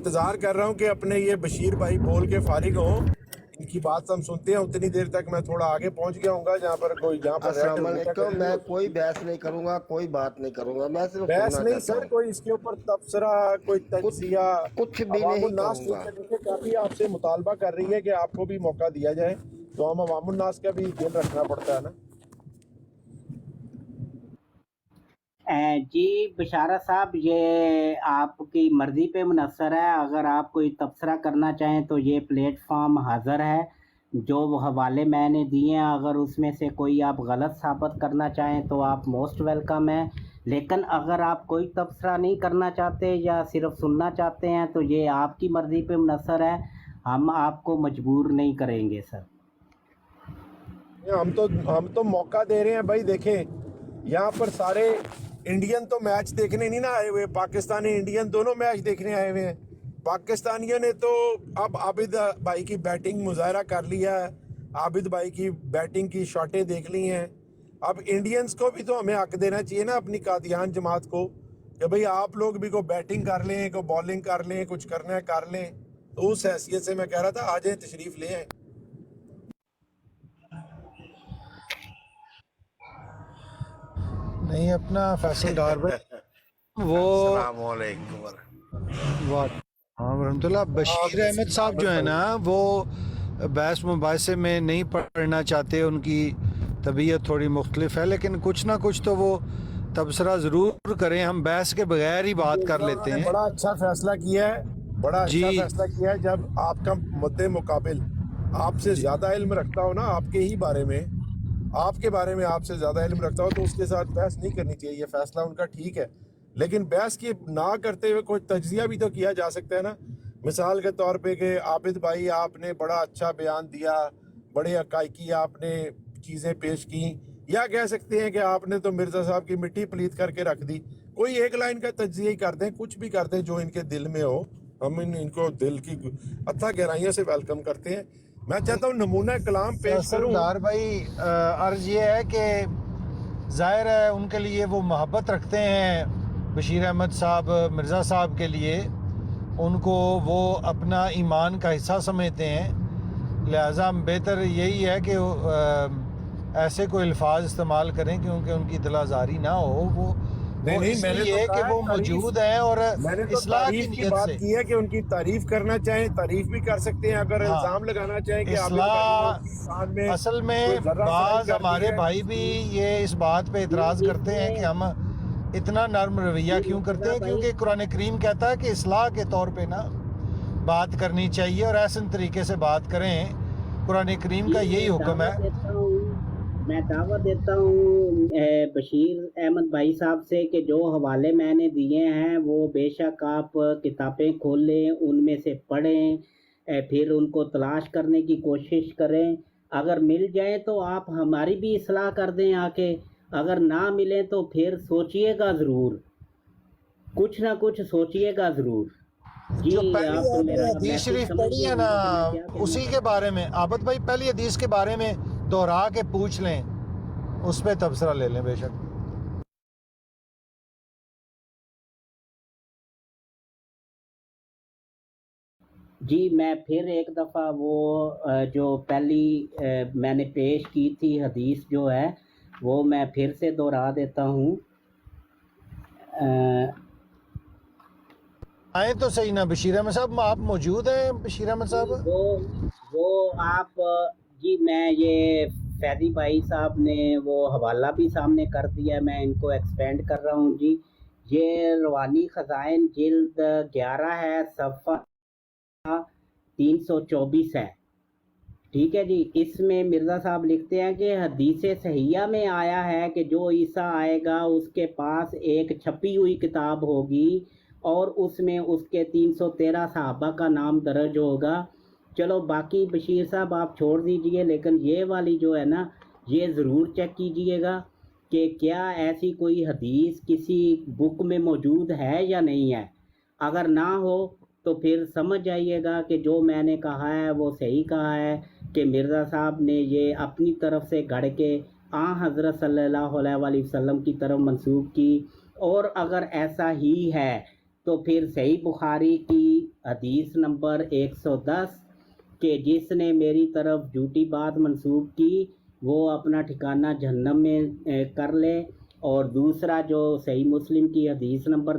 इंतज़ार कर रहा हूँ कि अपने ये बशीर भाई बोल के फारिग हों, इनकी बात हम सुनते हैं। उतनी देर तक मैं थोड़ा आगे पहुँच गया हूँ जहाँ पर रेड अस्सलाम घंटा वालेकुम। करी मैं होती कोई है। बहस नहीं करूंगा, कोई बात नहीं करूंगा, मैं सिर्फ बहस सुनना नहीं चाहता सर, हूँ। कोई इसके ऊपर तबसरा, कोई कुछ तज्जिया। कुछ भी नहीं अवामुन्नास कहूंगा। देखिए काफ़ी आपसे मुतालबा कर रही है कि आपको भी मौका दिया जाए, तो हम अवामुन्नास का भी दिल रखना पड़ता है ना। जी बशारत साहब, ये आपकी मर्ज़ी पे मुनहसर है। अगर आप कोई तबसरा करना चाहें तो ये प्लेटफॉर्म हाज़िर है। जो हवाले मैंने दिए हैं, अगर उसमें से कोई आप गलत साबित करना चाहें तो आप मोस्ट वेलकम हैं। लेकिन अगर आप कोई तबसरा नहीं करना चाहते या सिर्फ सुनना चाहते हैं तो ये आपकी मर्ज़ी पे मुनहसर है, हम आपको मजबूर नहीं करेंगे सर। हम तो मौका दे रहे हैं भाई। देखें, यहाँ पर सारे इंडियन तो मैच देखने नहीं ना आए हुए, पाकिस्तानी इंडियन दोनों मैच देखने आए हुए हैं। पाकिस्तानियों ने तो अब आबिद भाई की बैटिंग मुजाहरा कर लिया है, आबिद भाई की बैटिंग की शॉटें देख ली हैं। अब इंडियंस को भी तो हमें हक देना चाहिए ना अपनी कादियान जमात को, कि भाई आप लोग भी को बैटिंग कर लें, को बॉलिंग कर लें, कुछ करना है कर लें। तो उस हैसियत से मैं कह रहा था आ जाए, तशरीफ ले आए। नहीं अपना फैसल डार भाई वो रहमतुल्लाह बशीर अहमद साहब जो है ना, वो बहस मुबासे में नहीं पढ़ना चाहते, उनकी तबीयत थोड़ी मुख्तलिफ है, लेकिन कुछ ना कुछ तो वो तबसरा ज़रूर करें। हम बहस के बगैर ही बात कर लेते हैं। बड़ा अच्छा फैसला किया है, बड़ा जी अच्छा फैसला किया है। जब आपका मुद्दे मुकाबिल आपसे जी ज्यादा इल्म रखता हो ना, आपके ही बारे में, आपके बारे में आपसे ज्यादा इल्म रखता हो, तो उसके साथ बहस नहीं करनी चाहिए। ये फैसला उनका ठीक है, लेकिन बहस की ना करते हुए कोई तज्जिया भी तो किया जा सकता है ना। मिसाल के तौर पे कि आबिद भाई आपने बड़ा अच्छा बयान दिया, बड़े हकाइकी आपने चीज़ें पेश की, या कह सकते हैं कि आपने तो मिर्ज़ा साहब की मिट्टी पलीत करके रख दी। कोई एक लाइन का तज्जिया ही कर दें, कुछ भी कर दें जो इनके दिल में हो। हम इनको दिल की अथाह गहराइयों से वेलकम करते हैं। मैं चाहता हूँ नमूना कलाम पेश फैसल करूँ। डार भाई, अर्ज ये है कि ज़ाहिर है उनके लिए वो मोहब्बत रखते हैं बशीर अहमद साहब, मिर्ज़ा साहब के लिए, उनको वो अपना ईमान का हिस्सा समझते हैं। लिहाजा बेहतर यही है कि ऐसे कोई अल्फाज इस्तेमाल करें क्योंकि उनकी दिल आज़ारी ना हो। वो नहीं नहीं, मैंने तो इसलिए कहा कि है वो मौजूद हैं और मैंने तो इस्लाह की तारीफ की नीयत बात से। की है कि उनकी तारीफ करना चाहें, तारीफ भी कर सकते हैं। अगर हाँ, इल्जाम लगाना चाहें कि आबिद भाई ने उनकी शान में असल कोई में जर्राफाई बाज़ कर दी हमारे है। भाई भी ये इस बात पे इतराज़ करते हैं कि हम इतना नर्म रवैया क्यों करते हैं, क्योंकि कुरान करीम कहता है कि इस्लाह के तौर पे ना बात करनी चाहिए और ऐसे तरीके से बात करें। कुरान करीम का यही हुक्म है। मैं दावा देता हूँ बशीर अहमद भाई साहब से कि जो हवाले मैंने दिए हैं वो बेशक आप किताबें खोल लें, उनमें से पढ़ें, फिर उनको तलाश करने की कोशिश करें। अगर मिल जाए तो आप हमारी भी इस्लाह कर दें आके, अगर ना मिले तो फिर सोचिएगा ज़रूर, कुछ ना कुछ सोचिएगा ज़रूर। जी जो पहली आप आपने मेरा हदीस मैसेज शरीफ समझ पढ़ी गए है होंगे कि मैं ना, क्या कहना उसी चाह के बारे में आबद भाई पहली हदीस के बारे में दोहरा के पूछ लें, उस पर तबसरा ले लें बेशक। जी मैं फिर एक दफ़ा वो जो पहली मैंने पेश की थी हदीस जो है वो मैं फिर से दोहरा देता हूँ। आए तो सही ना बशीर अहमद साहब, आप मौजूद हैं बशीर अहमद साहब? वो आप जी, मैं ये फैदी भाई साहब ने वो हवाला भी सामने कर दिया, मैं इनको एक्सपेंड कर रहा हूँ जी। ये रवानी ख़ज़ाइन जिल्द 11 है, सफ़ा 324 है, ठीक है जी। इसमें मिर्ज़ा साहब लिखते हैं कि हदीस सहिया में आया है कि जो ईसा आएगा उसके पास एक छपी हुई किताब होगी और उसमें उसके 313 सहाबा का नाम दर्ज होगा। चलो बाकी बशीर साहब आप छोड़ दीजिए, लेकिन ये वाली जो है ना, ये ज़रूर चेक कीजिएगा कि क्या ऐसी कोई हदीस किसी बुक में मौजूद है या नहीं है। अगर ना हो तो फिर समझ जाइएगा कि जो मैंने कहा है वो सही कहा है कि मिर्ज़ा साहब ने ये अपनी तरफ से गढ़ के हज़रत सल्लल्लाहु अलैहि वसल्लम की तरफ मंसूब की। और अगर ऐसा ही है تو پھر صحیح بخاری کی حدیث نمبر 110 کہ جس نے میری طرف جھوٹی بات منسوب کی وہ اپنا ٹھکانہ جہنم میں کر لے. اور دوسرا جو صحیح مسلم کی حدیث نمبر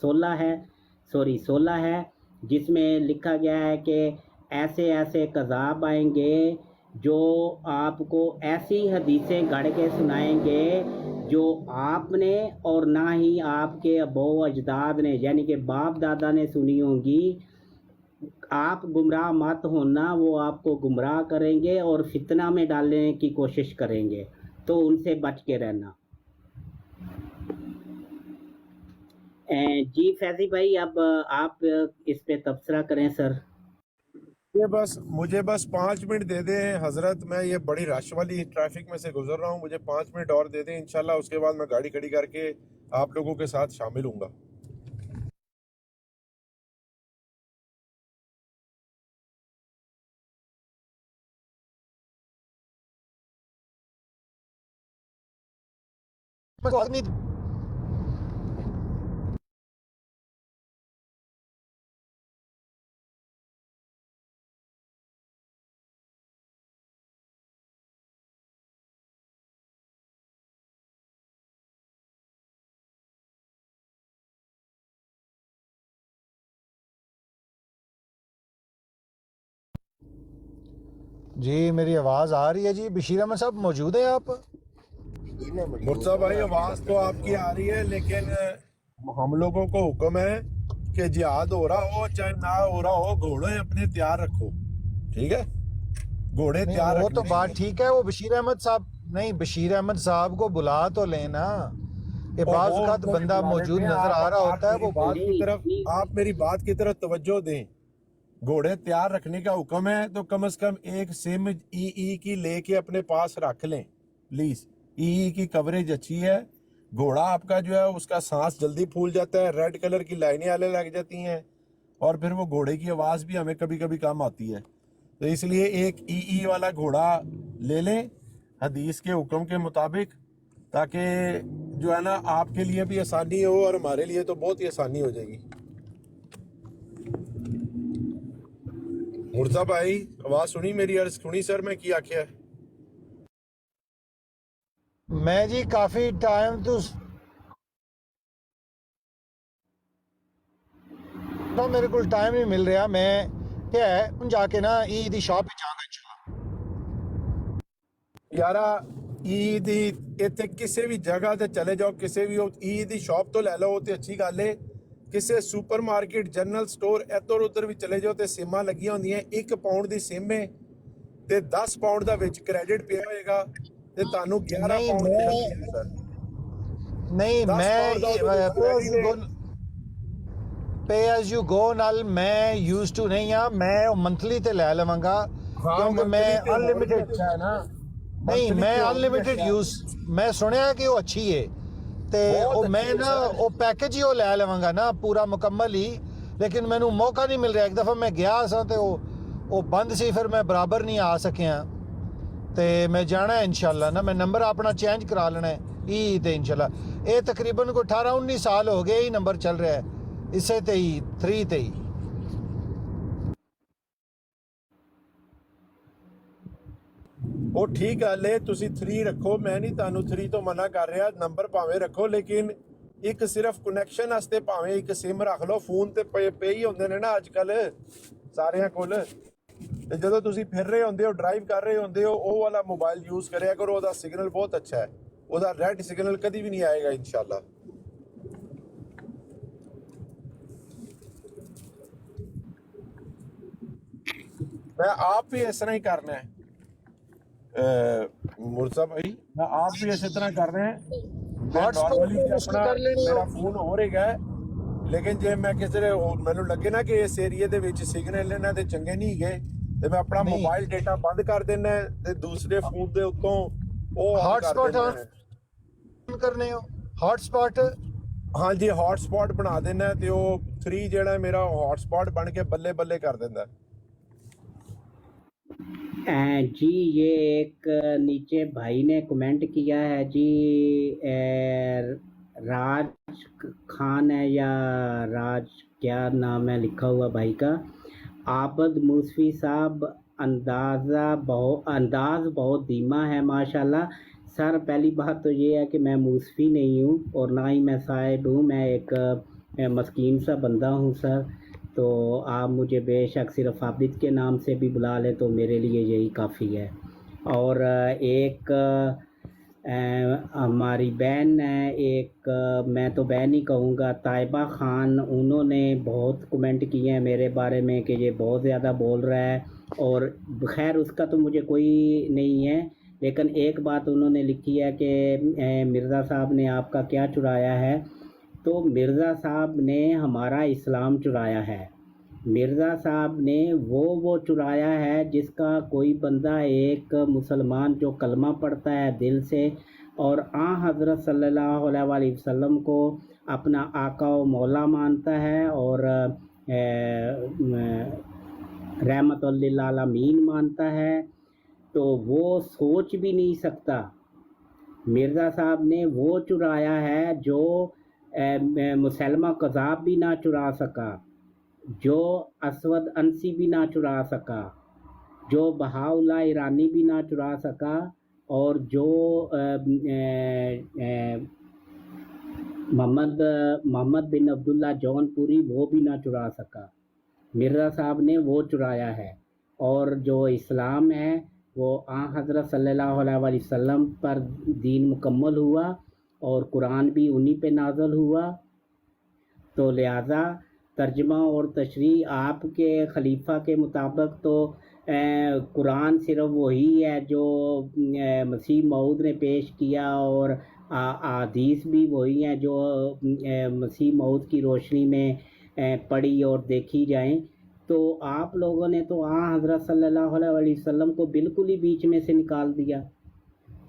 16 ہے جس میں لکھا گیا ہے کہ ایسے ایسے کذاب آئیں گے جو آپ کو ایسی حدیثیں گھڑ کے سنائیں گے جو آپ نے اور نہ ہی آپ کے ابو اجداد نے یعنی کہ باپ دادا نے سنی ہوں گی. آپ گمراہ مت ہونا، وہ آپ کو گمراہ کریں گے اور فتنہ میں ڈالنے کی کوشش کریں گے، تو ان سے بچ کے رہنا. جی فیضی بھائی اب آپ اس پہ تبصرہ کریں سر. مجھے بس 5 منٹ دے دیں حضرت، میں یہ بڑی رش والی ٹریفک میں سے گزر رہا ہوں، مجھے 5 منٹ اور دے دیں انشاءاللہ، اس کے بعد میں گاڑی کھڑی کر کے آپ لوگوں کے ساتھ شامل ہوں گا. جی میری آواز آ رہی ہے جی؟ بشیر احمد صاحب موجود ہیں آپ؟ مرزا بھائی آواز تو آپ کی آ رہی ہے، لیکن ہم لوگوں کو حکم ہے کہ جہاد ہو رہا ہو چاہے نہ ہو رہا ہو، گھوڑے اپنے تیار رکھو، ٹھیک ہے؟ گھوڑے نہیں تیار وہ تو رکھنے بات ٹھیک ہے، وہ بشیر احمد صاحب نہیں، بشیر احمد صاحب کو بلا تو لینا، یہ بعض وہ اوقات ان کو بھی بندہ بلا موجود لیتے ہیں. نظر آ رہا ہوتا ہے وہ آپ میری بات کی طرف توجہ دیں. گھوڑے تیار رکھنے کا حکم ہے تو کم از کم ایک سم ای کی لے کے اپنے پاس رکھ لیں پلیز. ای کی کوریج اچھی ہے، گھوڑا آپ کا جو ہے اس کا سانس جلدی پھول جاتا ہے، ریڈ کلر کی لائنیں آنے لگ جاتی ہیں، اور پھر وہ گھوڑے کی آواز بھی ہمیں کبھی کبھی کم آتی ہے، تو اس لیے ایک ای والا گھوڑا لے لیں حدیث کے حکم کے مطابق، تاکہ جو ہے نا آپ کے لیے بھی آسانی ہو اور ہمارے لیے تو بہت ہی آسانی ہو جائے گی. مرزا بھائی آواز سنی میری؟ عرض سنی سر میں کیا ہے؟ میں جی کافی ٹائم تو میرے کو ٹائم نہیں مل رہا، میں کیا ہے ان جا کے نا ای دی شاپ پہ جاؤں گا انشاءاللہ. یارا عید اتنے کسی بھی جگہ تے چلے جاؤ، کسی بھی عید دی شاپ تو لے لو تے اچھی گل ہے، کسی سپر مارکیٹ جنرل سٹور ادھر ادھر بھی چلے جاؤ تے سیماں لگیاں ہوندیاں، 1 پاؤنڈ دی سم ہے تے 10 پاؤنڈ دا وچ کریڈٹ پیا ہوئے گا تے تانوں 11 نہیں پاؤنڈ میں ملتی ہے سر. نہیں 10 میں pound the pay as you go نال میں یوز ٹو نہیں ہاں، میں منتھلی تے لے لواں گا کیونکہ میں ان لمیٹڈ اچھا ہے نا، نہیں، میں ان لمیٹڈ یوز میں سنیا کہ وہ اچھی ہے تے میں نا وہ پیکج ہی وہ لے لواں گا نا پورا مکمل ہی، لیکن مینوں موقع نہیں مل رہا. ایک دفعہ میں گیا سا تے وہ بند سی، پھر میں برابر نہیں آ سکیا تے میں جانا ہے انشاءاللہ نا، میں نمبر اپنا چینج کرا لینا ہے ای تے انشاءاللہ. یہ تقریباً کوئی 18-19 سال ہو گئے ہی نمبر چل رہا ہے اسے تے ہی 3 تے ہی. وہ ٹھیک ہے لے تسی 3 رکھو، میں نہیں تانوں 3 تو منع کر رہا، نمبر پاویں رکھو، لیکن ایک صرف کنیکشن واسطے پاویں ایک سم رکھ لو. فون تے پے ہی ہوندے نے نا اج کل ساریاں کول، تے جدوں تسی پھر رہے ہوندے ہو، ڈرائیو کر رہے ہوندے ہو، او والا موبائل یوز کریا کرو، دا سگنل بہت اچھا ہے، او دا ریڈ سگنل کدی بھی نہیں آئے گا انشاءاللہ. میں آپ بھی اس طرح ہی کرنا ہے مرزا بھائی، میں آپ بھی اسی طرح کر رہے ہیں. میں ہاٹ نارملی اسپاٹ اس اپنا کر لینے ہو. میرا فون ہو رہا ہے، لیکن جے میں کسی مینوں لگے نا کہ اس ایریے دے وچ سگنل لینا تے چنگے نہیں گئے تے میں اپنا نہیں موبائل ڈیٹا بند کر دینا ہے تے دوسرے فون دے اتوں او آن ہاٹ کر اسپاٹ دینا ہے. آن کرنے ہو، ہاٹ اسپاٹ. ہاں جی ہاٹ سپاٹ بنا دینا ہے تے او 3 جیڑا ہے میرا ہاٹ سپاٹ بن کے بلے بلے کر دیندا ہے. جی یہ ایک نیچے بھائی نے کمنٹ کیا ہے جی، राज खान है या राज, क्या नाम है लिखा हुआ भाई का, आबद मूसवी साहब, अंदाज बहुत धीमा है माशाल्लाह। सर पहली बात तो ये है कि मैं मूसवी नहीं हूँ और ना ही मैं साहिब हूँ, मैं एक मस्कीन सा बंदा हूँ सर। तो आप मुझे बेशक सिर्फ आबिद के नाम से भी बुला लें तो मेरे लिए यही काफ़ी है। और एक हमारी बहन है, एक मैं तो बहन ही कहूँगा, ताइबा ख़ान, उन्होंने बहुत कमेंट किए हैं मेरे बारे में कि ये बहुत ज़्यादा बोल रहा है, और खैर उसका तो मुझे कोई नहीं है, लेकिन एक बात उन्होंने लिखी है कि मिर्ज़ा साहब ने आपका क्या चुराया है। तो मिर्ज़ा साहब ने हमारा इस्लाम चुराया है। मिर्ज़ा साहब ने वो चुराया है जिसका कोई बंदा, एक मुसलमान जो कलमा पढ़ता है दिल से और हज़रत सल्लल्लाहु अलैहि वसल्लम को अपना आका व मौला मानता है और रहमतुल लिल आलमीन मानता है, तो वो सोच भी नहीं सकता। मिर्ज़ा साहब ने वो चुराया है जो मुसलमा कज़ाब भी ना चुरा सका, जो असवद अंसी भी ना चुरा सका, जो बहाउल्लाह ईरानी भी ना चुरा सका, और जो मोहम्मद बिन अब्दुल्ला जौनपुरी वो भी ना चुरा सका। मिर्ज़ा साहब ने वो चुराया है। और जो इस्लाम है वो हज़रत सल्लल्लाहु अलैहि वसल्लम पर दीन मुकम्मल हुआ और कुरान भी उन्हीं पे नाज़िल हुआ। तो लिहाजा तर्जमा और तशरीह आपके खलीफा के मुताबिक तो कुरान सिर्फ वही है जो मसीह मऊद ने पेश किया, और हदीस भी वही है जो मसीह मऊद की रोशनी में पढ़ी और देखी जाएं। तो आप लोगों ने तो हज़रत सल्लल्लाहु अलैहि वसल्लम को बिल्कुल ही बीच में से निकाल दिया।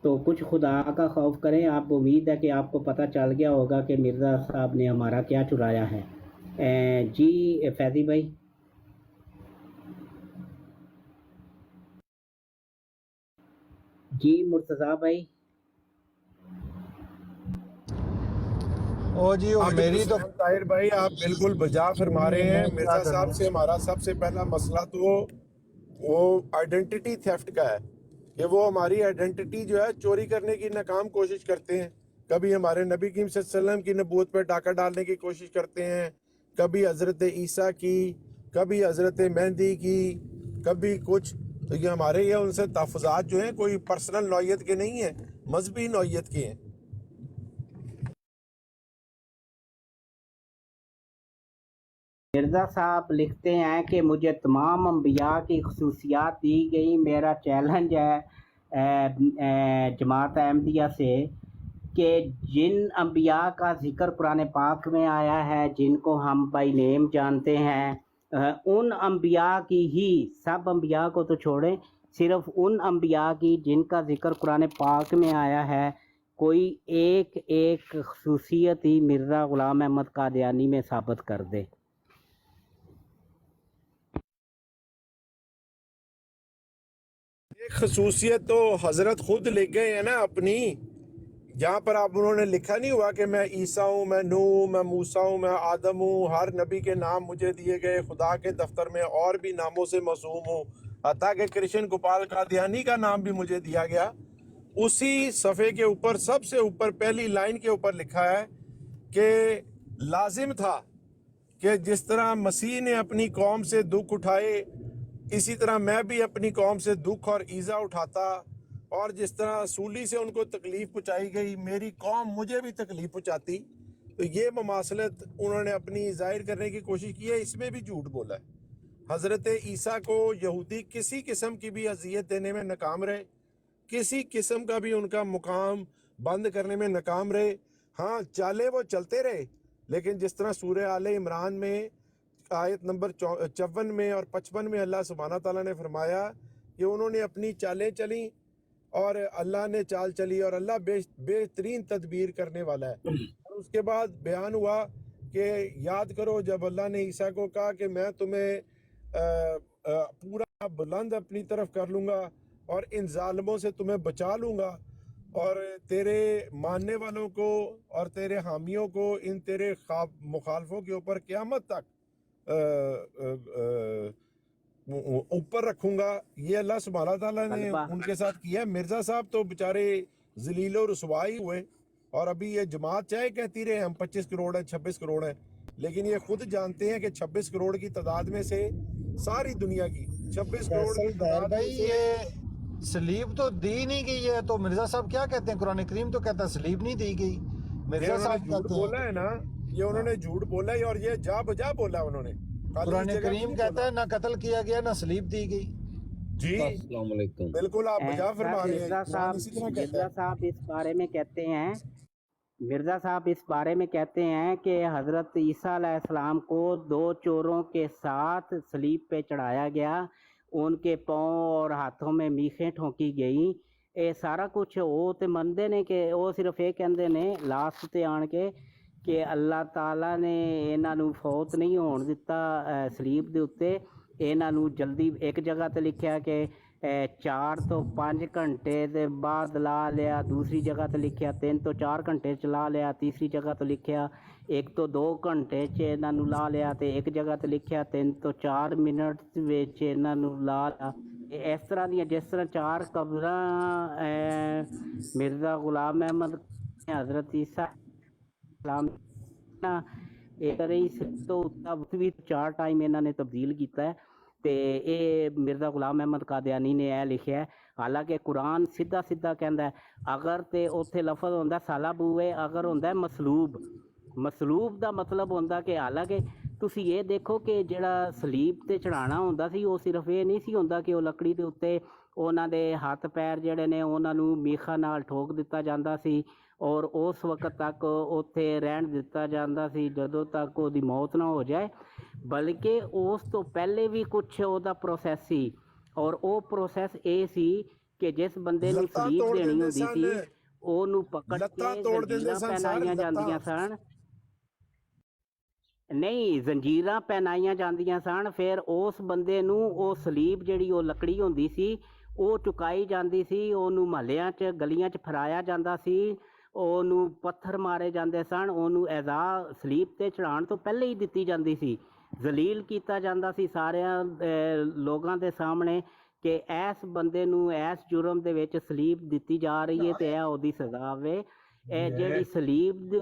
तो कुछ खुदा का खौफ करें। आप उम्मीद है कि आपको पता चल गया होगा कि मिर्ज़ा साहब ने हमारा क्या चुराया है। जी फैज़ी भाई। जी मुर्तज़ा भाई। ओ जी, और मेरी तो ताहिर भाई आप बिल्कुल बजा फरमा रहे हैं। मैं मिर्जा क्या साहब करूं? से हमारा सबसे पहला मसला तो वो आइडेंटिटी थेफ्ट का है कि वो हमारी आइडेंटिटी जो है चोरी करने की नाकाम कोशिश करते हैं। कभी हमारे नबी करीम सल्लल्लाहु अलैहि वसल्लम की नबूवत पर डाका डालने की कोशिश करते हैं, कभी हज़रत ईसा की, कभी हज़रत मेहंदी की, कभी कुछ। तो ये हमारे ये उनसे तहफ़्फ़ुज़ात जो हैं कोई पर्सनल नौयत के नहीं हैं, मजहबी नौयत के हैं। मिर्ज़ा साहब लिखते हैं कि मुझे तमाम अंबिया की खसूसियात दी गई। मेरा चैलेंज है जमात अहमदिया से कि जिन अंबिया का ज़िक्र कुरान पाक में आया है, जिनको हम बाई नेम जानते हैं, उन अंबिया की ही, सब अंबिया को तो छोड़ें, सिर्फ उन अंबिया की जिनका ज़िक्र कुरान पाक में आया है, कोई एक खसूसियत ही मिर्ज़ा ग़ुलाम अहमद कादियानी में साबित कर दे। एक खसूसियत तो हजरत खुद लिख गए हैं ना अपनी। जहाँ पर आप उन्होंने लिखा नहीं हुआ कि मैं ईसा हूँ, मैं नूह, मैं मूसा हूँ, मैं आदम हूँ। हर नबी के नाम मुझे दिए गए, खुदा के दफ्तर में और भी नामों से मसूम हूँ, हत्ता कि कृष्ण गोपाल कादियानी का नाम भी मुझे दिया गया। उसी सफ़े के ऊपर सबसे ऊपर पहली लाइन के ऊपर लिखा है कि लाजिम था कि जिस तरह मसीह ने अपनी कौम से दुख उठाए, इसी तरह मैं भी अपनी कौम से दुख और ईज़ा उठाता, और जिस तरह सूली से उनको तकलीफ़ पहुँचाई गई, मेरी कौम मुझे भी तकलीफ़ पहुँचाती। तो ये ममासलत उन्होंने अपनी ज़ाहिर करने की कोशिश की है, इसमें भी झूठ बोला है। हज़रत ईसा को यहूदी किसी किस्म की भी अजियत देने में नाकाम रहे, किसी किस्म का भी उनका मुकाम बंद करने में नाकाम रहे। हाँ, चाले वो चलते रहे, लेकिन जिस तरह सूरह आले इमरान में आयत नंबर 54 में और 55 में अल्लाह सुब्हाना ताला ने फरमाया कि उन्होंने अपनी चालें चली और अल्लाह ने चाल चली, और अल्लाह बेहतरीन तदबीर करने वाला है। और उसके बाद बयान हुआ कि याद करो जब अल्लाह ने ईसा को कहा कि मैं तुम्हें पूरा बुलंद अपनी तरफ कर लूँगा और इन जालिमों से तुम्हें बचा लूँगा, और तेरे मानने वालों को और तेरे हामियों को इन तेरे मुखालफों के ऊपर क़यामत तक ऊपर रखूंगा। ये अल्लाह सुब्हानहू तआला ने तलबा उनके साथ किया। मिर्ज़ा साहब तो बेचारे जलील और रुसवाई हुए, और अभी ये जमात चाहे कहती रहे हम 25 करोड़ हैं 26 करोड़ हैं, लेकिन ये खुद जानते हैं कि 26 करोड़ की तादाद में से सारी दुनिया की 26 करोड़ की फैसल ताहिर तादाद में भाई, से ये सलीब तो दी नहीं गई है, तो मिर्जा साहब क्या कहते हैं? कुरान करीम तो कहता है सलीब नहीं दी गई। ये मिर्जा उन्होंने साहब झूठ कहते बोला हैं, है ना, ये उन्होंने झूठ बोला है, और ये जा बजा बोला उन्होंने, खाली कुरान इस जगह करीम नहीं कहता बोला। है ना कत्ल किया गया ना सलीब दी गई। जी अस्सलाम वालेकुम। बिल्कुल आप बजा सर फरमा रहे हैं, मिर्ज़ा कुरान साहब इसी तरह कहता मिर्ज़ा है। साहब इस बारे में कहते हैं मिर्ज़ा साहब इस बारे में कहते हैं कि हज़रत ईसा अलैहिस्सलाम को 2 चोरों के साथ सलीब पे चढ़ाया गया, उनके पाँव और हाथों में मीखें ठोंकी गई। ये सारा कुछ वो तो मनते ने कि वो सिर्फ ये कहते ने लास्ट ते आन के कि अल्लाह ताला ने इन्हां नूं फौत नहीं होण दिता सलीब दे उत्ते। इन्हां नूं जल्दी एक जगह ते लिखिया कि 4 ਤੋਂ 5 ਘੰਟੇ ਦੇ ਬਾਅਦ ਲਾ ਲਿਆ, ਦੂਸਰੀ ਜਗ੍ਹਾ ਤੇ ਲਿਖਿਆ 3 ਤੋਂ 4 ਘੰਟੇ ਚ ਲਾ ਲਿਆ, ਤੀਸਰੀ ਜਗ੍ਹਾ ਤੇ ਲਿਖਿਆ 1 ਤੋਂ 2 ਘੰਟੇ ਚ ਇਹਨਾਂ ਨੂੰ ਲਾ ਲਿਆ, ਤੇ ਇੱਕ ਜਗ੍ਹਾ ਤੇ ਲਿਖਿਆ 3 ਤੋਂ 4 ਮਿੰਟ ਵਿੱਚ ਇਹਨਾਂ ਨੂੰ ਲਾ ਲਿਆ। ਇਸ ਤਰ੍ਹਾਂ ਦੀਆਂ ਜਿਸ ਤਰ੍ਹਾਂ 4 ਕਬਰਾਂ ਮਿਰਜ਼ਾ ਗੁਲਾਮ ਅਹਿਮਦ ਹਜ਼ਰਤ ਈਸਾ ਸਲਾਮ ਨਾ ਇਹ ਰਹੀ ਤੋਂ ਉੱਤੇ ਵੀ 4 ਟਾਈਮ ਇਹਨਾਂ ਨੇ ਤਬਦੀਲ ਕੀਤਾ ਹੈ। ਤੇ ਇਹ ਮਿਰਜ਼ਾ ਗੁਲਾਮ ਅਹਿਮਦ ਕਾਦੀਆਨੀ ਨੇ ਇਹ ਲਿਖਿਆ। ਹਾਲਾਂਕਿ ਕੁਰਾਨ ਸਿੱਧਾ ਸਿੱਧਾ ਕਹਿੰਦਾ ਅਗਰ ਤੇ ਉੱਥੇ ਲਫ਼ਜ਼ ਹੁੰਦਾ ਸਾਲਾਬੂਏ, ਅਗਰ ਹੁੰਦਾ ਮਸਲੂਬ। ਮਸਲੂਬ ਦਾ ਮਤਲਬ ਹੁੰਦਾ ਕਿ ਹਾਲਾਂਕਿ ਤੁਸੀਂ ਇਹ ਦੇਖੋ ਕਿ ਜਿਹੜਾ ਸਲੀਬ ਤੇ ਚੜਾਉਣਾ ਹੁੰਦਾ ਸੀ ਉਹ ਸਿਰਫ ਇਹ ਨਹੀਂ ਸੀ ਹੁੰਦਾ ਕਿ ਉਹ ਲੱਕੜੀ ਦੇ ਉੱਤੇ ਉਹਨਾਂ ਦੇ ਹੱਥ ਪੈਰ ਜਿਹੜੇ ਨੇ ਉਹਨਾਂ ਨੂੰ ਮੀਖਾਂ ਨਾਲ ਠੋਕ ਦਿੱਤਾ ਜਾਂਦਾ ਸੀ, ਔਰ ਉਸ ਵਕਤ ਤੱਕ ਉੱਥੇ ਰਹਿਣ ਦਿੱਤਾ ਜਾਂਦਾ ਸੀ ਜਦੋਂ ਤੱਕ ਉਹਦੀ ਮੌਤ ਨਾ ਹੋ ਜਾਏ, ਬਲਕਿ ਉਸ ਤੋਂ ਪਹਿਲੇ ਵੀ ਕੁਛ ਉਹਦਾ ਪ੍ਰੋਸੈਸ ਸੀ। ਔਰ ਉਹ ਪ੍ਰੋਸੈਸ ਇਹ ਸੀ ਕਿ ਜਿਸ ਬੰਦੇ ਨੂੰ ਲੱਤਾਂ ਸਲੀਬ ਤੋੜ ਦੇਣੀ ਦਿੰਦੇ ਹੁੰਦੀ ਸਨ, ਸੀ ਉਹਨੂੰ ਪਕੜ ਲੱਤਾਂ ਕੇ ਤੋੜ ਦਿੰਦੇ ਜ਼ੰਜੀਰਾਂ ਸਨ ਸਰ, ਪਹਿਨਾਈਆਂ ਜਾਂਦੀਆਂ ਲੱਤਾਂ। ਸਨ। ਨਹੀਂ, ਜ਼ੰਜੀਰਾਂ ਪਹਿਨਾਈਆਂ ਜਾਂਦੀਆਂ ਸਨ। ਫਿਰ ਉਸ ਬੰਦੇ ਨੂੰ ਉਹ ਸਲੀਬ ਜਿਹੜੀ ਉਹ ਲੱਕੜੀ ਹੁੰਦੀ ਸੀ ਉਹ ਚੁਕਾਈ ਜਾਂਦੀ ਸੀ, ਉਹਨੂੰ ਮਹੱਲਿਆਂ 'ਚ ਗਲੀਆਂ 'ਚ ਫਿਰਾਇਆ ਜਾਂਦਾ ਸੀ, ਉਹਨੂੰ ਪੱਥਰ ਮਾਰੇ ਜਾਂਦੇ ਸਨ, ਉਹਨੂੰ ਐਜ਼ਾ ਸਲੀਬ 'ਤੇ ਚੜਾਉਣ ਤੋਂ ਪਹਿਲੇ ਹੀ ਦਿੱਤੀ ਜਾਂਦੀ ਸੀ। ਜ਼ਲੀਲ ਕੀਤਾ ਜਾਂਦਾ ਸੀ ਸਾਰਿਆਂ ਲੋਕਾਂ ਦੇ ਸਾਹਮਣੇ ਕਿ ਇਸ ਬੰਦੇ ਨੂੰ ਇਸ ਜੁਰਮ ਦੇ ਵਿੱਚ ਸਲੀਬ ਦਿੱਤੀ ਜਾ ਰਹੀ ਹੈ ਤੇ ਇਹ ਉਹਦੀ ਸਜ਼ਾ ਵੇ। ਇਹ ਜਿਹੜੀ ਸਲੀਬ ਦੀ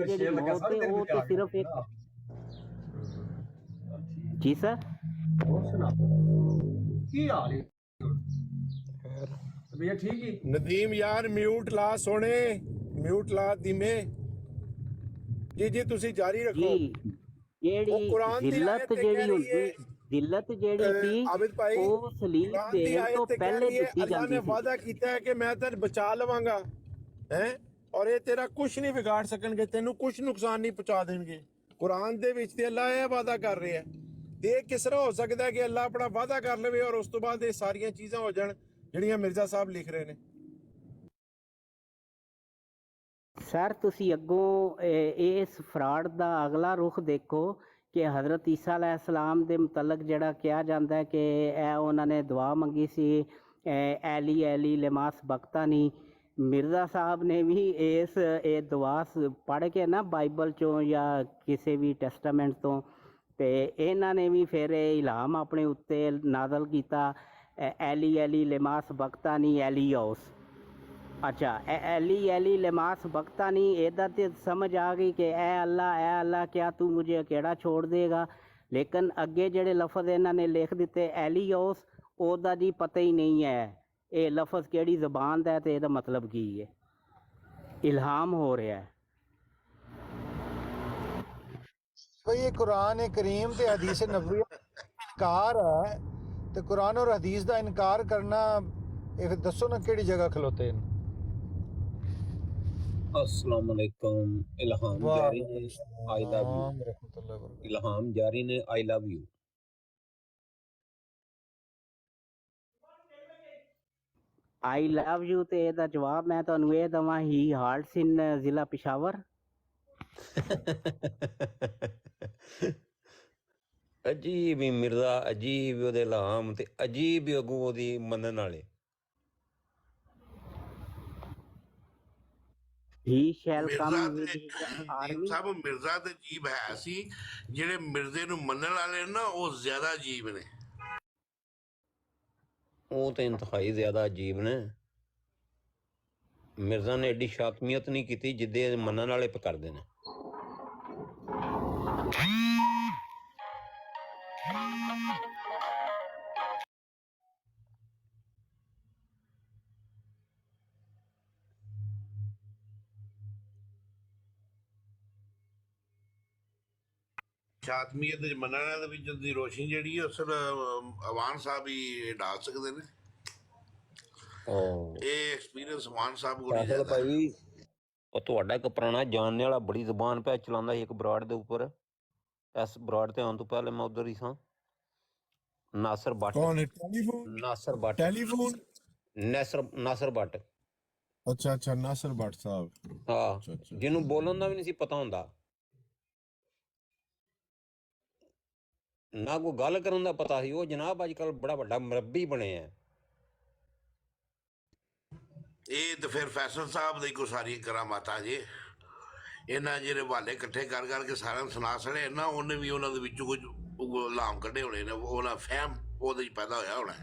ਜਿਹੜੀ ਮੌਤ ਹੈ ਉਹ ਤੇ ਸਿਰਫ ਇੱਕ ਜੀ ਸਰ ਕੀ ਹਾਲ ਹੈ ਭਈਆ? ਠੀਕ ਹੀ नदीम यार म्यूट ला सोने, म्यूट ला धीमे। जी जी तुसी जारी रखो। ਜੀ ਜਿਹੜੀ ਉਹ ਕੁਰਾਨ ਦੀ ਜ਼ਿਲਤ ਆਇਤ ਤੇ ਜਿਹੜੀ ਕਹਿ ਰਹੀ ਹੁੰਦੀ ਹੈ, ਜ਼ਿਲਤ ਜਿਹੜੀ ਸੀ आबिद भाई ਉਹ ਸਲੀਬ कुरान दी ਦੇਣ आयत ਤੋਂ ते कह ਪਹਿਲੇ रही है ਦਿੱਤੀ अल्लाह ਜਾਂਦੀ ने ਸੀ। वादा कीता है कि मैं तेन बचा लवांगा हैं, और ये तेरा कुछ नहीं बिगाड़ सकणगे, तेनू कुछ नुकसान नहीं पहुंचा देंगे। कुरान दे विच ते अल्लाह ये वादा कर रहा है। ते किस तरह हो सकता है कि अल्लाह अपना वादा कर लवे और उस तो बाद ये सारियां चीज़ां हो जाण ਜਿਹੜੀਆਂ मिर्जा साहब लिख रहे ने। ਸਰ ਤੁਸੀਂ ਅੱਗੋਂ ਇਸ ਫਰਾਡ ਦਾ ਅਗਲਾ ਰੁਖ ਦੇਖੋ ਕਿ ਹਜ਼ਰਤ ਈਸਾ ਅਲੈਹਿਸਲਾਮ ਦੇ ਮੁਤਲਕ ਜਿਹੜਾ ਕਿਹਾ ਜਾਂਦਾ ਹੈ ਕਿ ਇਹ ਉਹਨਾਂ ਨੇ ਦੁਆ ਮੰਗੀ ਸੀ ਐਲੀ ਐਲੀ ਲਮਾਸ ਬਖਤਾਨੀ। ਮਿਰਜ਼ਾ ਸਾਹਿਬ ਨੇ ਵੀ ਇਹ ਦੁਆ ਪੜ੍ਹ ਕੇ ਨਾ ਬਾਈਬਲ ਚੋਂ ਜਾਂ ਕਿਸੇ ਵੀ ਟੈਸਟਾਮੈਂਟ ਤੋਂ, ਤੇ ਇਹਨਾਂ ਨੇ ਵੀ ਫਿਰ ਇਹ ਇਲਹਾਮ ਆਪਣੇ ਉੱਤੇ ਨਾਜ਼ਲ ਕੀਤਾ ਐਲੀ ਐਲੀ ਲਮਾਸ ਬਖਤਾਨੀ ਐਲੀਓਸ। ਅੱਛਾ, ਐਲੀ ਐਲੀ ਲਮਾਸ ਬਖਤਾਨੀ, ਇਹਦਾ ਤੇ ਸਮਝ ਆ ਗਈ ਕਿ ਐ ਅੱਲਾ ਕਿਆ ਤੂੰ ਮੁਝੇ ਅਕੇੜਾ ਛੋੜ ਦੇਗਾ। ਲੇਕਿਨ ਅੱਗੇ ਜਿਹੜੇ ਲਫ਼ਜ਼ ਇਹਨਾਂ ਨੇ ਲਿਖ ਦਿੱਤੇ ਐਲੀਓਸ, ਉਹਦਾ ਜੀ ਪਤਾ ਹੀ ਨਹੀਂ ਹੈ ਇਹ ਲਫ਼ਜ਼ ਕਿਹੜੀ ਜ਼ਬਾਨ ਦਾ ਤੇ ਇਹਦਾ ਮਤਲਬ ਕੀ ਹੈ। ਇਲਹਾਮ ਹੋ ਰਿਹਾ ਹੈ। भाई ये कुरान करीम ते हदीस नबवी इनकार है, तो कुरान और हदीस का इनकार करना ये दसो ना केड़ी जगह खलोते हैं। अस्सलाम वालेकुम। इल्हाम जारी ने आई लव यू। इल्हाम जारी ने I love you. I love you ਤੇ ਇਹਦਾ ਜਵਾਬ ਮੈਂ ਤੁਹਾਨੂੰ ਇਹ ਦਵਾਂ, ਹੀ ਹਾਰਟਸ ਇਨ ਜ਼ਿਲ੍ਹਾ ਪਿਸ਼ਾਵਰ। ਅਜੀਬ ਹੀ ਮਿਰਜ਼ਾ, ਅਜੀਬ ਹੀ ਉਹਦੇ ਇਲਹਾਮ ਤੇ ਅਜੀਬ ਹੀ ਅੱਗੋਂ ਉਹਦੀ ਮੰਨਣ ਵਾਲੇ। he shall come Mirza with ਤੇ his ਜੀਬ army. ਸਾਹਿਬ, ਮਿਰਜ਼ਾ ਤੇ ਜੀਬ ਹੈ ਸੀ, ਜਿਹੜੇ ਮਿਰਜ਼ੇ ਨੂੰ ਮੰਨਣ ਵਾਲੇ ਨੇ ਨਾ ਉਹ ਜ਼ਿਆਦਾ ਅਜੀਬ ਨੇ। ਉਹ ਤੇ ਇੰਤਹਾਈ ਜ਼ਿਆਦਾ ਅਜੀਬ ਨੇ। ਮਿਰਜ਼ਾ ਨੇ ਐਡੀ ਸ਼ਾਤਮੀਅਤ ਨਹੀਂ ਕੀਤੀ ਜਿੱਦੇ ਮੰਨਣ ਵਾਲੇ ਕਰਦੇ ਨੇ। ਸ਼ਾਤਮੀਅਤ ਦੇ ਮੰਨਣ ਵਾਲੇ ਵਿੱਚ ਦੀ ਰੋਸ਼ਨੀ ਜਿਹੜੀ ਹੈ ਅਸਲ ਅਵਾਨ ਸਾਹਿਬ ਹੀ ਡਾਲ ਸਕਦੇ ਨੇ। ਇਹ ਐਕਸਪੀਰੀਅੰਸ ਅਵਾਨ ਸਾਹਿਬ ਕੋਲ ਹੀ ਜ਼ਿਆਦਾ ਹੈ। ਭਾਈ ਉਹ ਤੁਹਾਡਾ ਇੱਕ ਪੁਰਾਣਾ ਜਾਣਨੇ ਵਾਲਾ ਬੜੀ ਜ਼ੁਬਾਨ ਪੈ ਚਲਾਉਂਦਾ ਸੀ ਇੱਕ ਬਰਾੜ ਦੇ ਉੱਪਰ। ਇਸ ਬਰਾੜ ਤੇ ਆਉਣ ਤੋਂ ਪਹਿਲੇ ਮੈਂ ਉਧਰ ਹੀ ਸਾਂ। ਨਾਸਰ ਬੱਟ। कौन है? Telephone? Nasir but. Telephone? Nasir but. अच्छा अच्छा, नासिर भट्ट साहब। ਹਾਂ, अच्छा अच्छा। ਜਿਹਨੂੰ ਬੋਲਣ ਦਾ ਵੀ ਨਹੀਂ ਸੀ ਪਤਾ ਹੁੰਦਾ, ਨਾ ਕੋਈ ਗੱਲ ਕਰਨ ਦਾ ਪਤਾ ਸੀ। ਉਹ ਜਨਾਬ ਅੱਜ ਕੱਲ੍ਹ ਬੜਾ ਵੱਡਾ ਮੁਰੱਬੀ ਬਣੇ ਆ। ਇਹ ਤੇ ਫਿਰ ਫੈਸਲ ਸਾਹਿਬ ਦੇ ਕੋ ਸਾਰੀਆਂ ਕਰਾਮਾਤਾਂ ਜੇ। ਇਹਨਾਂ ਜਿਹੜੇ ਹਵਾਲੇ ਇਕੱਠੇ ਕਰ ਕਰਕੇ ਸਾਰਿਆਂ ਨੂੰ ਸੁਣਾ ਸੜੇ ਨਾ, ਉਹਨੇ ਵੀ ਉਹਨਾਂ ਦੇ ਵਿੱਚੋਂ ਕੁਝ ਲਾਮ ਕੱਢੇ ਹੋਣੇ ਨੇ। ਉਹਨਾਂ ਫਹਿਮ ਉਹਦੇ 'ਚ ਪੈਦਾ ਹੋਇਆ ਹੋਣਾ।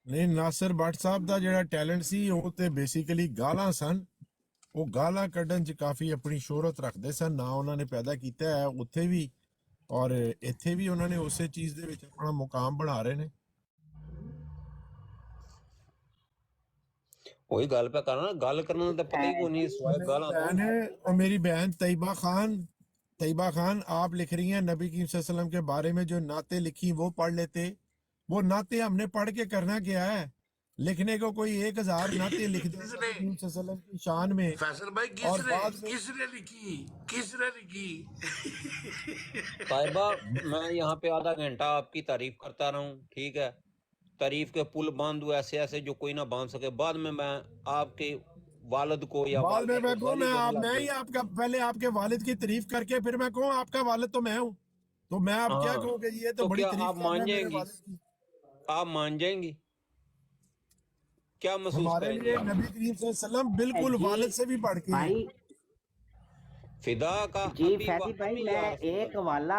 ਨਹੀਂ, ਨਾਸਿਰ ਭੱਟ ਸਾਹਿਬ ਦਾ ਜਿਹੜਾ ਟੈਲੈਂਟ ਸੀ ਉਹ ਤੇ ਬੇਸਿਕਲੀ ਗਾਲਾਂ ਸਨ। ਉਹ ਗਾਲਾਂ ਕੱਢਣ 'ਚ ਕਾਫੀ ਆਪਣੀ ਸ਼ੋਹਰਤ ਰੱਖਦੇ ਸਨ। ਨਾ ਉਹਨਾਂ ਨੇ ਪੈਦਾ ਕੀਤਾ ਹੈ ਉੱਥੇ ਵੀ ਔਰ ਇੱਥੇ ਵੀ ਉਹਨਾਂ ਨੇ ਉਸੇ ਚੀਜ਼ ਦੇ ਵਿੱਚ ਆਪਣਾ ਮੁਕਾਮ ਬਣਾ ਰਹੇ ਨੇ। ਉਹੀ ਗੱਲ ਪਿਆ ਕਰਨਾ, ਗੱਲ ਕਰਨ ਦਾ ਤਾਂ ਪਤਾ ਹੀ ਕੋਈ ਨਹੀਂ ਸਿਵਾਏ ਗਾਲਾਂ ਤੋਂ। बहन है और मेरी बहन तैयबा खान आप लिख रही हैं नबी करीम सल्लल्लाहु अलैहि वसल्लम के बारे में जो नाते लिखी वो पढ़ लेते। वो नाते हमने पढ़ के करना क्या है? लिखने को कोई 1000 नाते लिख दे किसने? नबी करीम सल्लल्लाहु अलैहि वसल्लम की शान में। फैसल भाई और बाद में किसने लिखी? किसने लिखी? साहिबा मैं यहाँ पे आधा घंटा आपकी तारीफ करता रहूं, ठीक है, तारीफ के पुल बांधू ऐसे ऐसे जो कोई ना बांध सके। बाद में मैं आपके वालिद को या बाद में वालिदा मैं को कहूँ गाली देने लग मैं ही जाऊं। आपका पहले आपके वालिद की तारीफ करके फिर मैं कहूँ आपका वालिद तो मैं हूँ। तो मैं अब क्या हाँ, कहूँ कि ये तो तो बड़ी क्या तारीफ आप कर रहा मान है मेरे जाएंगी? वालिद की। आप मान जाएंगी? क्या महसूस हमारे करेंगे लिए आप? नबी करीम सल्लल्लाहु अलैहि वसल्लम बिल्कुल जी वालिद से भी बढ़ के हैं। भाई फिदा का जी अभी फैजी भाई, अभी या मैं रसूल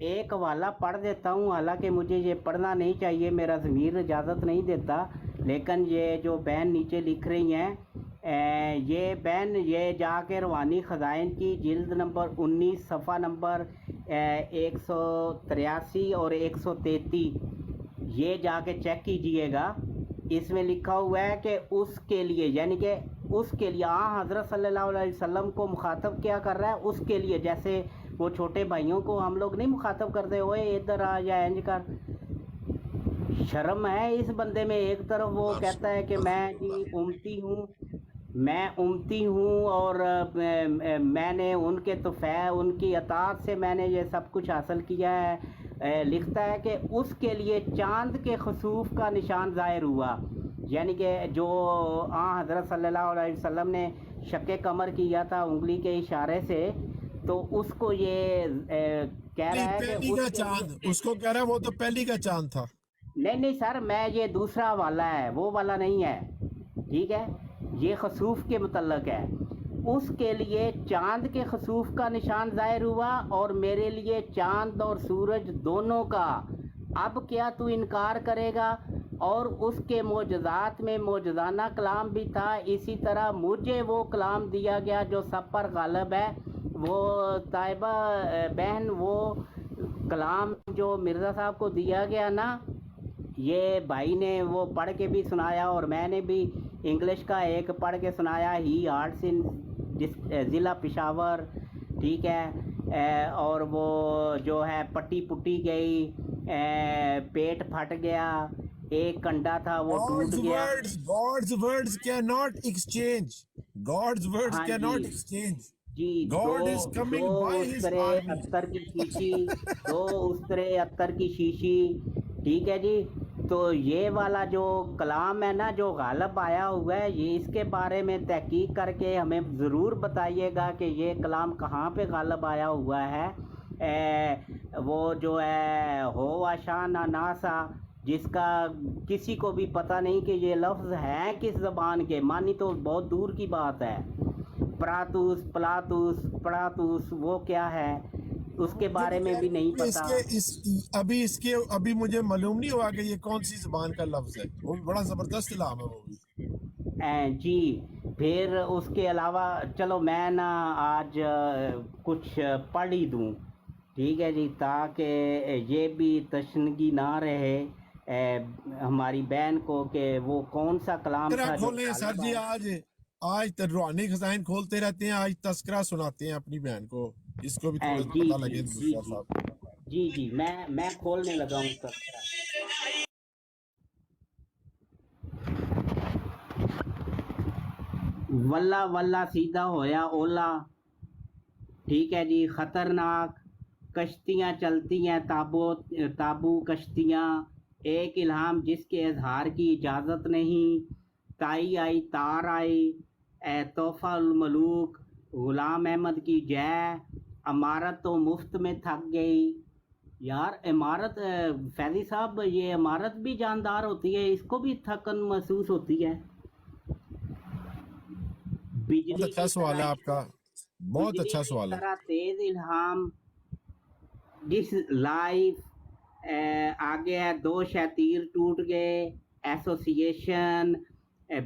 एक वाला पढ़ देता हूँ। हालांकि मुझे ये पढ़ना नहीं चाहिए, मेरा ज़मीर इजाज़त नहीं देता, लेकिन ये जो बहन नीचे लिख रही हैं, ये बहन ये जाके रवानी ख़ज़ाइन की जिल्द नंबर 19 सफ़ा नंबर 183 और 133 ये जाके चेक कीजिएगा। इसमें लिखा हुआ है कि उसके लिए, यानी कि उसके लिए हज़रत सल्लल्लाहु अलैहि वसल्लम को मुखातब क्या कर रहा है? उसके लिए, जैसे वो छोटे भाइयों को हम लोग नहीं मुखातब करते, ओए इधर आ या इंज कर। शर्म है इस बंदे में। एक तरफ वो कहता है कि मैं जी उम्मती हूँ और मैंने उनके तुफ़ै उनकी अताअत से मैंने ये सब कुछ हासिल किया है। लिखता है कि उसके लिए चांद के खसूफ का निशान ज़ाहिर हुआ, यानी कि जो हज़रत सल्लल्लाहु अलैहि वसल्लम ने शक्के कमर किया था उंगली के इशारे से, तो उसको ये कह रहा है पहली कि का चांद उसको कह रहा है, वो तो पहली का चांद था। नहीं सर, मैं ये दूसरा वाला है, वो वाला नहीं है, ठीक है, ये खसूफ के मुतल्लक है। उसके लिए चांद के खसूफ का निशान ज़ाहिर हुआ और मेरे लिए चांद और सूरज दोनों का। अब क्या तू इनकार करेगा? और उसके मोजज़ात में मोजज़ाना कलाम भी था। इसी तरह मुझे वो कलाम दिया गया जो सब पर गालिब है। वो ताइबा बहन, वो कलाम जो मिर्ज़ा साहब को दिया गया ना, ये भाई ने वो पढ़ के भी सुनाया और मैंने भी इंग्लिश का एक पढ़ के सुनाया। ही आर्ट्स इन ज़िला पेशावर, ठीक है, और वो जो है पट्टी पुट्टी गई, पेट फट गया, एक कंडा था वो टूट गया। God's words cannot exchange. God's words हाँ cannot ji exchange. Ji, God is coming दो by उस his तरह army. अत्तर की शीशी, दो उस तरह अत्तर की शीशी, ठीक है जी। तो ये वाला जो कलाम है ना, जो गालिब आया हुआ है, ये इसके बारे में तहकीक करके हमें ज़रूर बताइएगा कि ये कलाम कहाँ पे गालिब आया हुआ है। وہ جو ہے ہو آشانہ ناسا، جس کا کسی کو بھی پتہ نہیں کہ یہ لفظ ہیں کس زبان کے، مانی تو بہت دور کی بات ہے۔ پراتوس، پلاتوس، پڑاتوس وہ کیا ہے اس کے بارے میں بھی نہیں پتہ۔ ابھی مجھے معلوم نہیں ہوا کہ یہ کون سی زبان کا لفظ ہے، وہ بڑا زبردست نام ہے وہ بھی۔ جی پھر اس کے علاوہ چلو میں نا آج کچھ پڑھ ہی دوں، ٹھیک ہے جی، تاکہ یہ بھی تشنگی نہ رہے ہماری بہن کو کہ وہ کون سا کلام تھا جو کھولیں سر جی، آج روحانی خزائن کھولتے رہتے ہیں، آج تذکرہ سناتے ہیں اپنی بہن کو، اس کو بھی تھوڑا جی پتہ لگے جی دوسرا صاحب۔ جی جی میں کھولنے لگا ہوں سب۔ واللہ واللہ سیدھا ہویا اولا، ٹھیک ہے جی، خطرناک کشتیاں چلتی ہیں، تابو کشتیاں، ایک الہام جس کے اظہار کی اجازت نہیں، تائی آئی تار آئی، تحفہ الملوک، غلام احمد کی جے، عمارت تو مفت میں تھک گئی۔ یار عمارت فیضی صاحب، یہ عمارت بھی جاندار ہوتی ہے، اس کو بھی تھکن محسوس ہوتی ہے؟ بہت اچھا سوال ہے آپ کا، بہت اچھا سوال ہے۔ طرح تیز الہام جس لائف آگے ہے، دو شتیر ٹوٹ گئے، ایسوسیشن،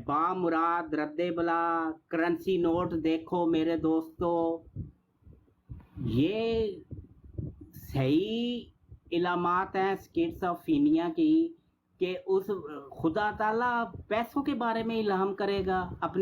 بامراد رد بلا، کرنسی نوٹ دیکھو میرے دوستو، یہ صحیح علامات ہیں سکیزوفرینیا کی کہ اس خدا تعالیٰ پیسوں کے بارے میں الہام کرے گا اپنے